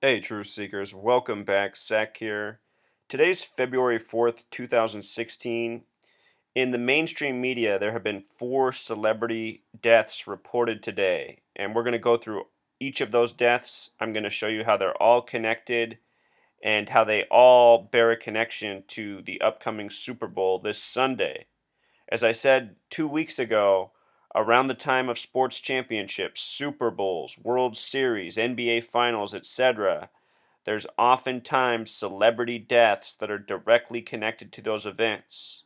Hey, Truth Seekers, welcome back. Sack here. Today's February 4th, 2016. In the mainstream media, there have been four celebrity deaths reported today, and we're going to go through each of those deaths. I'm going to show you how they're all connected and how they all bear a connection to the upcoming Super Bowl this Sunday. As I said 2 weeks ago, around the time of sports championships, Super Bowls, World Series, NBA Finals, etc., there's oftentimes celebrity deaths that are directly connected to those events.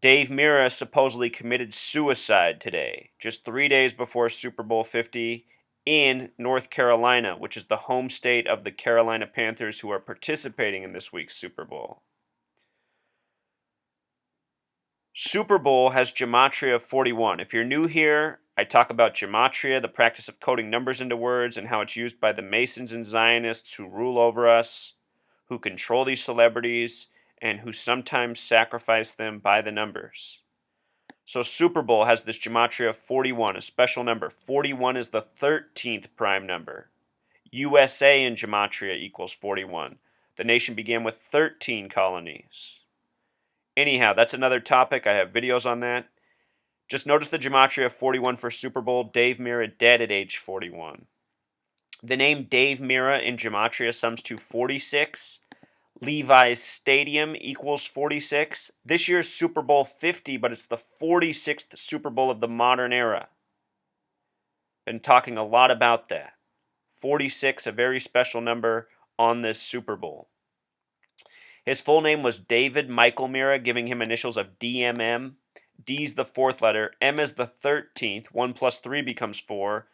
Dave Mira supposedly committed suicide today, just 3 days before Super Bowl 50 in North Carolina, which is the home state of the Carolina Panthers, who are participating in this week's Super Bowl. Super Bowl has gematria of 41. If you're new here, I talk about gematria, the practice of coding numbers into words, and how it's used by the Masons and Zionists who rule over us, who control these celebrities, and who sometimes sacrifice them by the numbers. So Super Bowl has this gematria of 41, a special number. 41 is the 13th prime number. USA in gematria equals 41. The nation began with 13 colonies. Anyhow, that's another topic. I have videos on that. Just notice the gematria of 41 for Super Bowl. Dave Mira dead at age 41. The name Dave Mira in gematria sums to 46. Levi's Stadium equals 46. This year's Super Bowl 50, but it's the 46th Super Bowl of the modern era. Been talking a lot about that. 46, a very special number on this Super Bowl. His full name was David Michael Mirra, giving him initials of DMM. D's the fourth letter, M is the 13th. 1 plus 3 becomes 4.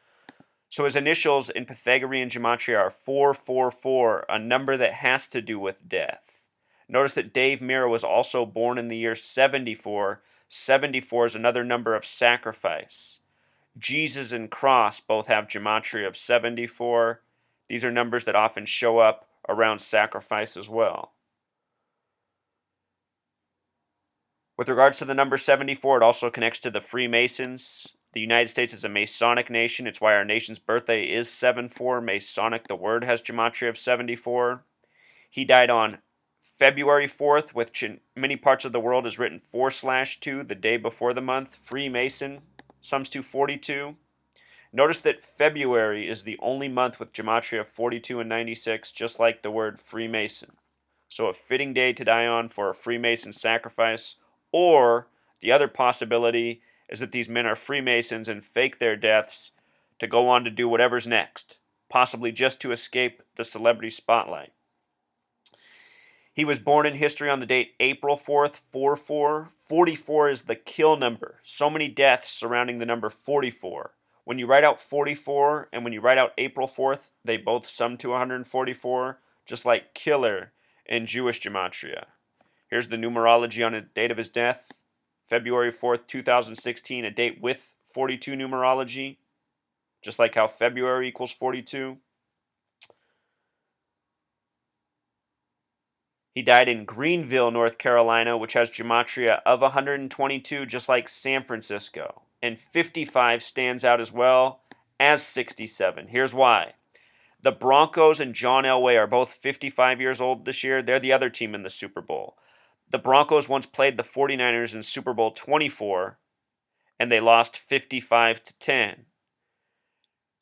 So his initials in Pythagorean gematria are 444, a number that has to do with death. Notice that Dave Mira was also born in the year 74. 74 is another number of sacrifice. Jesus and cross both have gematria of 74. These are numbers that often show up around sacrifice as well. With regards to the number 74, it also connects to the Freemasons. The United States is a Masonic nation. It's why our nation's birthday is 7-4. Masonic, the word, has gematria of 74. He died on February 4th, which in many parts of the world is written 4/2, the day before the month. Freemason sums to 42. Notice that February is the only month with gematria of 42 and 96, just like the word Freemason. So a fitting day to die on for a Freemason sacrifice. Or the other possibility is that these men are Freemasons and fake their deaths to go on to do whatever's next, possibly just to escape the celebrity spotlight. He was born in history on the date April 4th, 44. 44 is the kill number. So many deaths surrounding the number 44. When you write out 44 and when you write out April 4th, they both sum to 144, just like killer in Jewish gematria. Here's the numerology on the date of his death, February 4th, 2016, a date with 42 numerology, just like how February equals 42. He died in Greenville, North Carolina, which has gematria of 122, just like San Francisco. And 55 stands out as well as 67. Here's why. The Broncos and John Elway are both 55 years old this year. They're the other team in the Super Bowl. The Broncos once played the 49ers in Super Bowl 24, and they lost 55-10.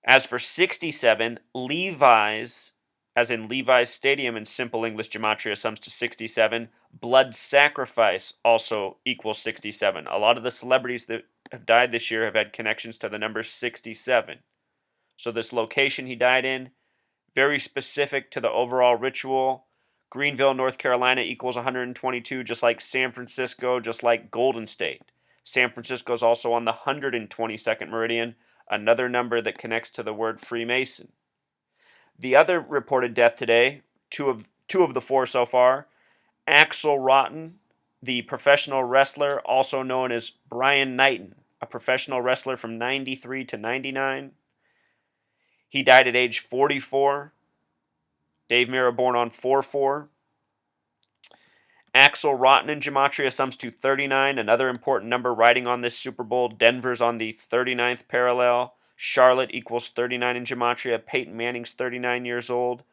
As for 67, Levi's, as in Levi's Stadium in simple English gematria, sums to 67. Blood sacrifice also equals 67. A lot of the celebrities that have died this year have had connections to the number 67. So this location he died in, very specific to the overall ritual. Greenville, North Carolina equals 122, just like San Francisco, just like Golden State. San Francisco is also on the 122nd meridian, another number that connects to the word Freemason. The other reported death today, two of the four so far, Axel Rotten, the professional wrestler, also known as Brian Knighton, a professional wrestler from 93 to 99. He died at age 44. Dave Mira born on 4/4. Axel Rotten in gematria sums to 39, another important number riding on this Super Bowl. Denver's on the 39th parallel. Charlotte equals 39 in Gematria. Peyton Manning's 39 years old.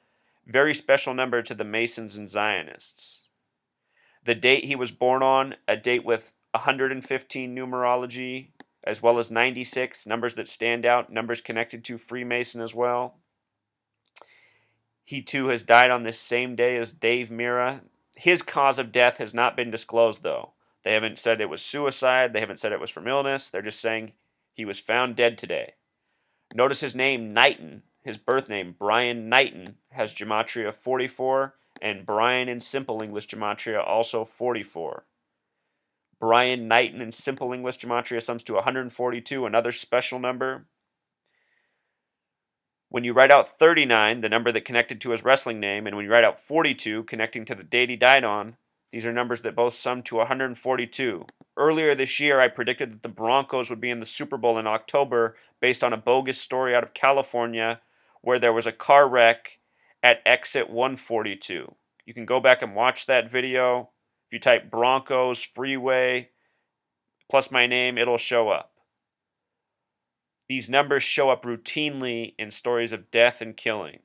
Very special number to the Masons and Zionists. The date he was born on, a date with 115 numerology, as well as 96, numbers that stand out, numbers connected to Freemason as well. He too has died on this same day as Dave Mira. His cause of death has not been disclosed, though. They haven't said it was suicide. They haven't said it was from illness. They're just saying he was found dead today. Notice his name, Knighton, his birth name, Brian Knighton, has Gematria 44, and Brian in Simple English Gematria also 44. Brian Knighton in Simple English Gematria sums to 142, another special number. When you write out 39, the number that connected to his wrestling name, and when you write out 42, connecting to the date he died on, these are numbers that both sum to 142. Earlier this year, I predicted that the Broncos would be in the Super Bowl in October based on a bogus story out of California where there was a car wreck at exit 142. You can go back and watch that video. If you type Broncos Freeway plus my name, it'll show up. These numbers show up routinely in stories of death and killing.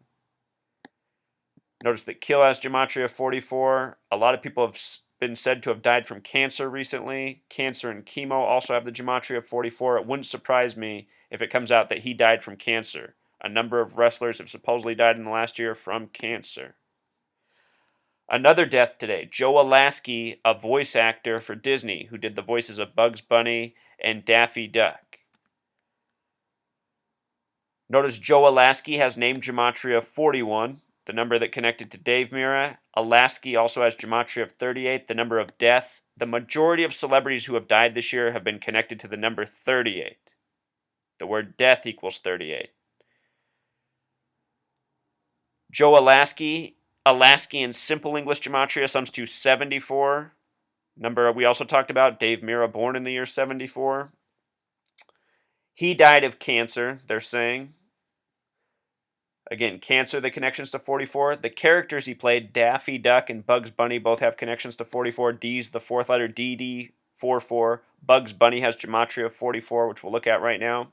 Notice that kill has Gematria 44. A lot of people have been said to have died from cancer recently. Cancer and chemo also have the Gematria 44. It wouldn't surprise me if it comes out that he died from cancer. A number of wrestlers have supposedly died in the last year from cancer. Another death today, Joe Alaskey, a voice actor for Disney who did the voices of Bugs Bunny and Daffy Duck. Notice Joe Alaskey has name Gematria 41, the number that connected to Dave Mira. Alaskey also has Gematria of 38, the number of death. The majority of celebrities who have died this year have been connected to the number 38. The word death equals 38. Joe Alaskey in Simple English Gematria sums to 74. Number we also talked about, Dave Mira, born in the year 74. He died of cancer, they're saying. Again, cancer, the connections to 44. The characters he played, Daffy Duck and Bugs Bunny, both have connections to 44. D's the fourth letter, DD 44. Bugs Bunny has Gematria of 44, which we'll look at right now.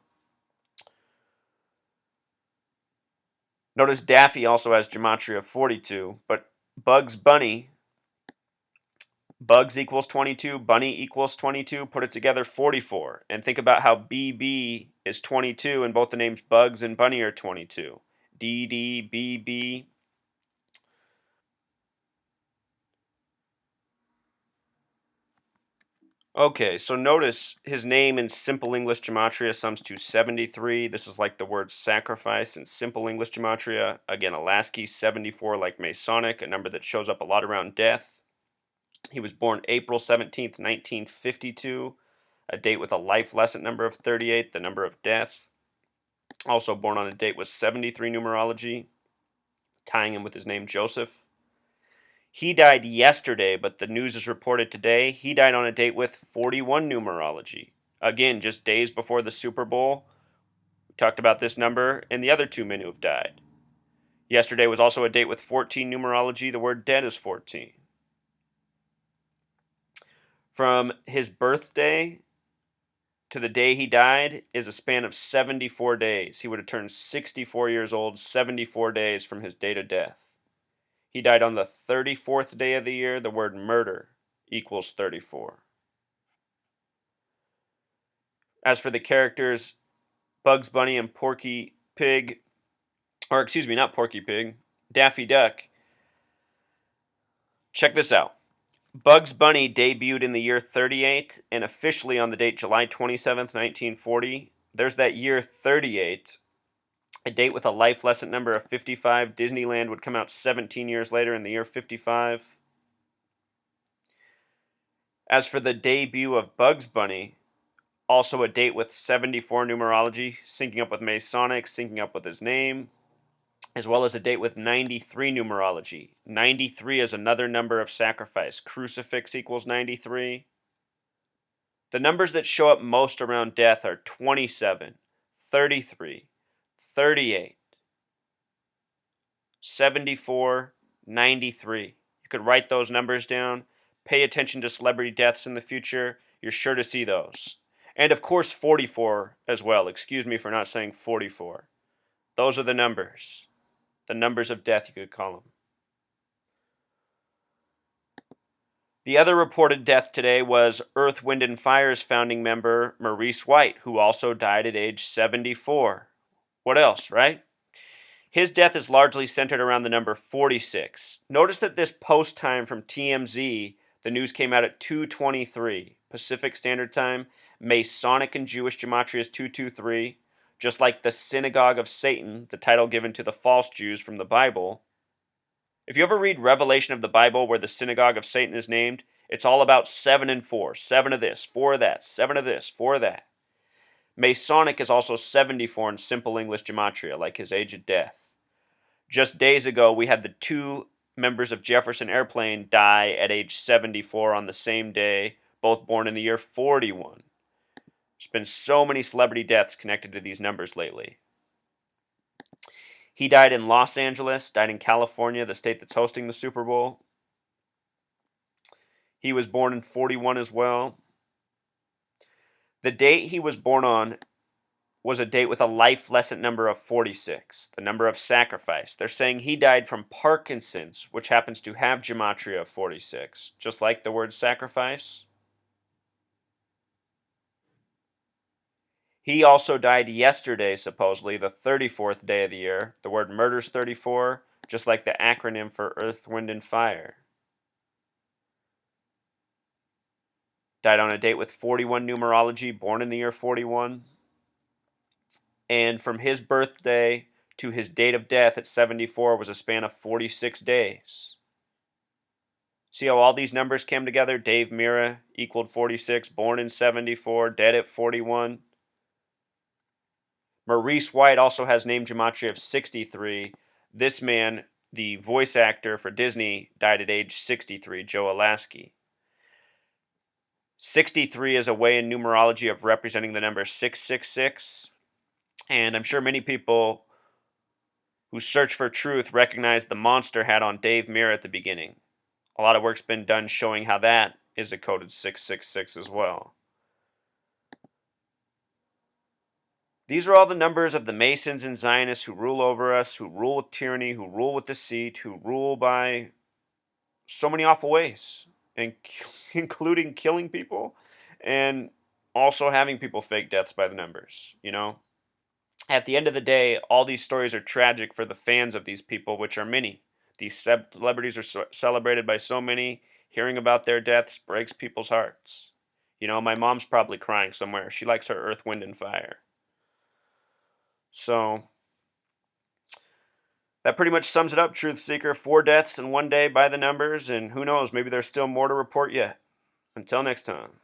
Notice Daffy also has Gematria of 42, but Bugs Bunny, Bugs equals 22, Bunny equals 22, put it together 44. And think about how BB is 22, and both the names Bugs and Bunny are 22. DD, BB. Okay, so notice his name in Simple English Gematria sums to 73. This is like the word sacrifice in Simple English Gematria. Again, Alaskey, 74, like Masonic, a number that shows up a lot around death. He was born April 17th, 1952, a date with a life lesson number of 38, the number of death. Also born on a date with 73 numerology, tying him with his name Joseph. He died yesterday, but the news is reported today. He died on a date with 41 numerology. Again, just days before the Super Bowl. We talked about this number and the other two men who have died. Yesterday was also a date with 14 numerology. The word dead is 14. From his birthday to the day he died is a span of 74 days. He would have turned 64 years old, 74 days from his date of death. He died on the 34th day of the year. The word murder equals 34. As for the characters, Bugs Bunny and Porky Pig, or excuse me, not Porky Pig, Daffy Duck. Check this out. Bugs Bunny debuted in the year 38 and officially on the date July 27th, 1940. There's that year 38. A date with a life lesson number of 55. Disneyland would come out 17 years later in the year 55. As for the debut of Bugs Bunny, also a date with 74 numerology, syncing up with Masonic, syncing up with his name, as well as a date with 93 numerology. 93 is another number of sacrifice. Crucifix equals 93. The numbers that show up most around death are 27, 33, 38, 74, 93. You could write those numbers down. Pay attention to celebrity deaths in the future. You're sure to see those. And of course, 44 as well. Excuse me for not saying 44. Those are the numbers. The numbers of death, you could call them. The other reported death today was Earth, Wind, and Fire's founding member, Maurice White, who also died at age 74. What else, right? His death is largely centered around the number 46. Notice that this post time from TMZ, the news came out at 2:23 Pacific Standard Time. Masonic and Jewish gematria is 223, just like the Synagogue of Satan, the title given to the false Jews from the Bible. If you ever read Revelation of the Bible where the Synagogue of Satan is named, it's all about 7 and 4. 7 of this, 4 of that, 7 of this, 4 of that. Masonic is also 74 in simple English gematria, like his age of death. Just days ago, we had the 2 members of Jefferson Airplane die at age 74 on the same day, both born in the year 41. There's been so many celebrity deaths connected to these numbers lately. He died in Los Angeles, died in California, the state that's hosting the Super Bowl. He was born in 41 as well. The date he was born on was a date with a life lesson number of 46, the number of sacrifice. They're saying he died from Parkinson's, which happens to have gematria of 46, just like the word sacrifice. He also died yesterday, supposedly, the 34th day of the year. The word murder's 34, just like the acronym for Earth, Wind, and Fire. Died on a date with 41 numerology, born in the year 41. And from his birthday to his date of death at 74 was a span of 46 days. See how all these numbers came together? Dave Mira equaled 46, born in 74, dead at 41. Maurice White also has name gematria of 63. This man, the voice actor for Disney, died at age 63, Joe Alaskey. 63 is a way in numerology of representing the number 666. And I'm sure many people who search for truth recognize the monster hat on Dave Mira at the beginning. A lot of work's been done showing how that is a coded 666 as well. These are all the numbers of the Masons and Zionists who rule over us, who rule with tyranny, who rule with deceit, who rule by so many awful ways, and including killing people and also having people fake deaths by the numbers, you know? At the end of the day, all these stories are tragic for the fans of these people, which are many. These celebrities are celebrated by so many. Hearing about their deaths breaks people's hearts. You know, my mom's probably crying somewhere. She likes her Earth, Wind, and Fire. So, that pretty much sums it up, Truth Seeker. 4 deaths in one day by the numbers, and who knows, maybe there's still more to report yet. Until next time.